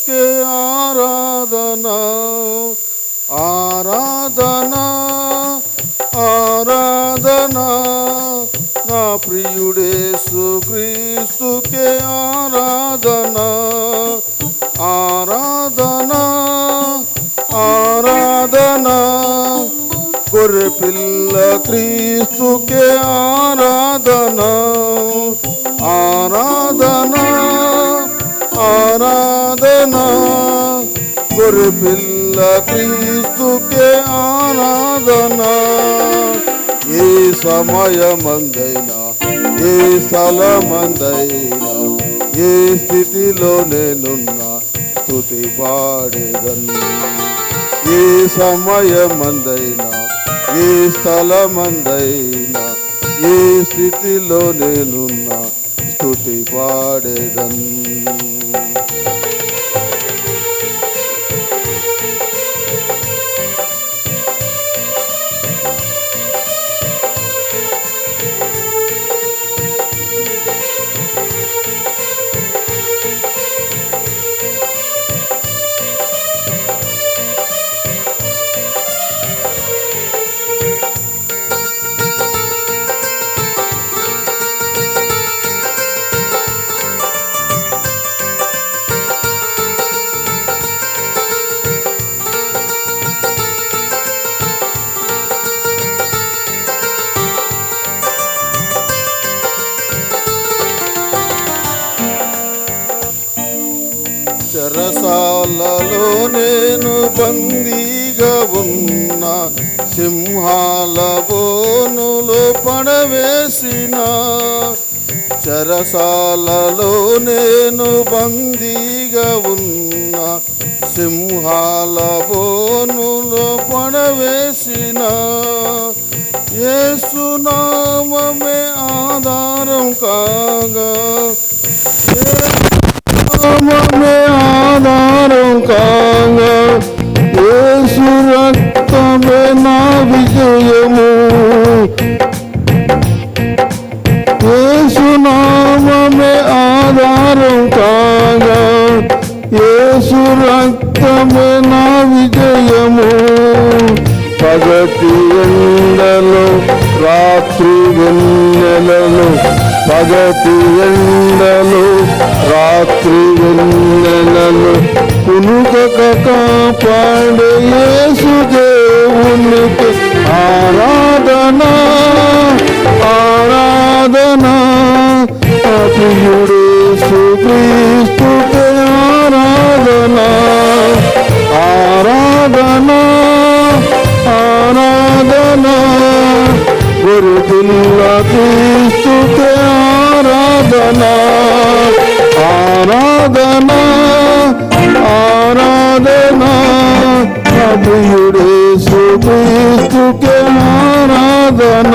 క్రీస్తుకే ఆరాధన ఆరాధన ఆరాధన నా ప్రియుడేసు క్రీస్తుకే ఆరాధన ఆరాధన ఆరాధన గొర్రెపిల్ల క్రీస్తుకే ఆరాధన ఆరాధన ఆరాధన గొర్రెపిల్ల క్రీస్తుకే ఆరాధన ఏ సమయమందైనా ఏ స్థలమందైనా ఏ స్థితిలో నేనున్నా స్తుతి పాడేదను ఏ సమయమందైనా ఏ స్థలమందైనా ఏ స్థితిలో నేనున్నా స్తుతి పాడేదను చెరసాలలో నేను బందీగా ఉన్న సింహాల బోనులో పడవేసిన చెరసాలలో నేను బందీగా ఉన్న సింహాల బోనులో పడవేసిన యేసు నామమే ఆధారం కాగా నామమే ఆధారం కాగా యేసు రక్తమే నా విజయము యేసు నామమే ఆధారం కాగా యేసు రక్తమే నా విజయము పగటి ఎండలో రాత్రి వెన్నెలలో పగటి ఎండలో రాత్రి వెన్నెలలో కునుకక కాపాడే యేసు దేవునికి ఆరాధన ఆరాధన ప్రియుడేసు క్రీస్తుకే ఆరాధన ఆరాధన ఆరాధన గొర్రెపిల్ల క్రీస్తుకే ఆరాధన ఆరాధన ఆరాధన ప్రియుడేసు క్రీస్తుకే ఆరాధన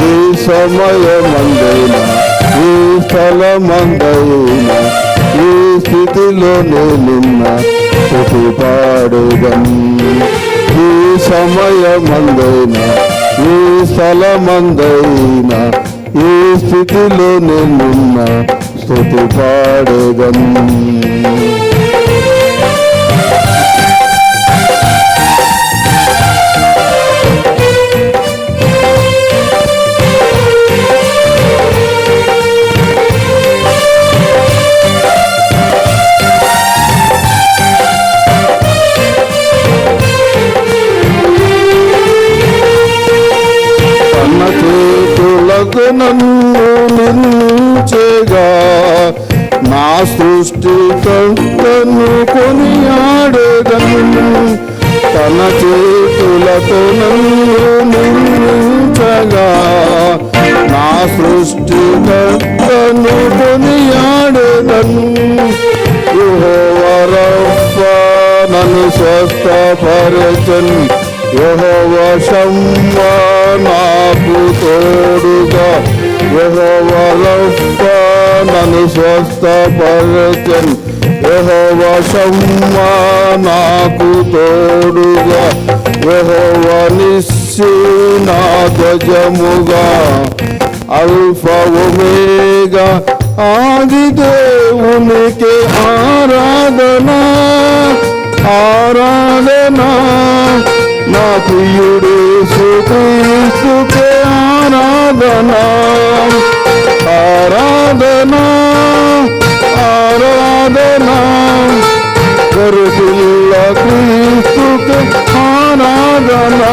ఏ సమయమందైనా ఏ స్థలమందైనా ఏ స్థితిలో నేనున్నా స్తుతి పాడేదను ఏ సమయమందైనా ఏ స్థలమందైనా ఏ స్థితిలో నేనున్నా స్తుతి పాడేదను చేతులకు నన్ను నిర్మించగా నా సృష్టికర్తను కొనియాడేదను తన చేతులతో నన్ను నిర్మించగా నా సృష్టికర్తను కొనియాడేదను యెహోవా రఫా నన్ను స్వస్థపరచను యెహోవా షమ్మా నాకు తోడుగా యెహోవా రఫా నన్ను స్వస్థపరచను యెహోవా షమ్మా నాకు తోడుగా యెహోవా నిస్సీ నా ధ్వజముగా అల్ఫా ఒమేగా ఆది దేవునికి ఆరాధనా ఆరాధనా నా ప్రియుడు యేసుక్రీస్తుకే ఆరాధనా ఆరాధనా ఆరాధనా గొర్రెపిల్ల క్రీస్తుకే ఆరాధనా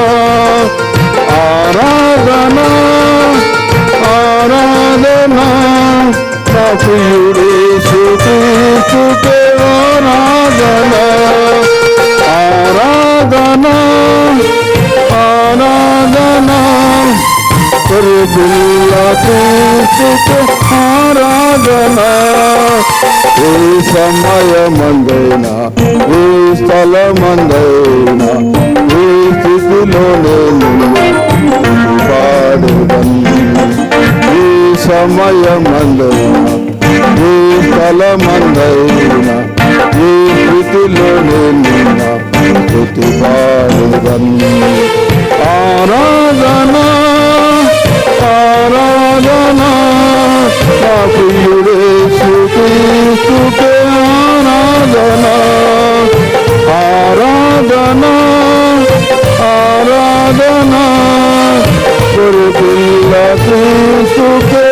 ఆరాధనా ఆరాధనా నా ప్రియుడు యేసుక్రీస్తుకే ఆరాధనా ఆరాధనా ఆరాధనా గొర్రెపిల్ల క్రీస్తుకే ఆరాధనా ఏ సమయమందైనా ఏ స్థలమందైనా ఏ స్థితిలో నేను పాడుదను ఏ సమయమందైనా ఏ స్థలమందైనా ఏ స్థితిలో నేను స్తుతి పాడుదను ఆరాధనా ఆరాధనా నా ప్రియుడు యేసుక్రీస్తుకే ఆరాధనా ఆరాధనా ఆరాధనా గొర్రెపిల్ల క్రీస్తుకే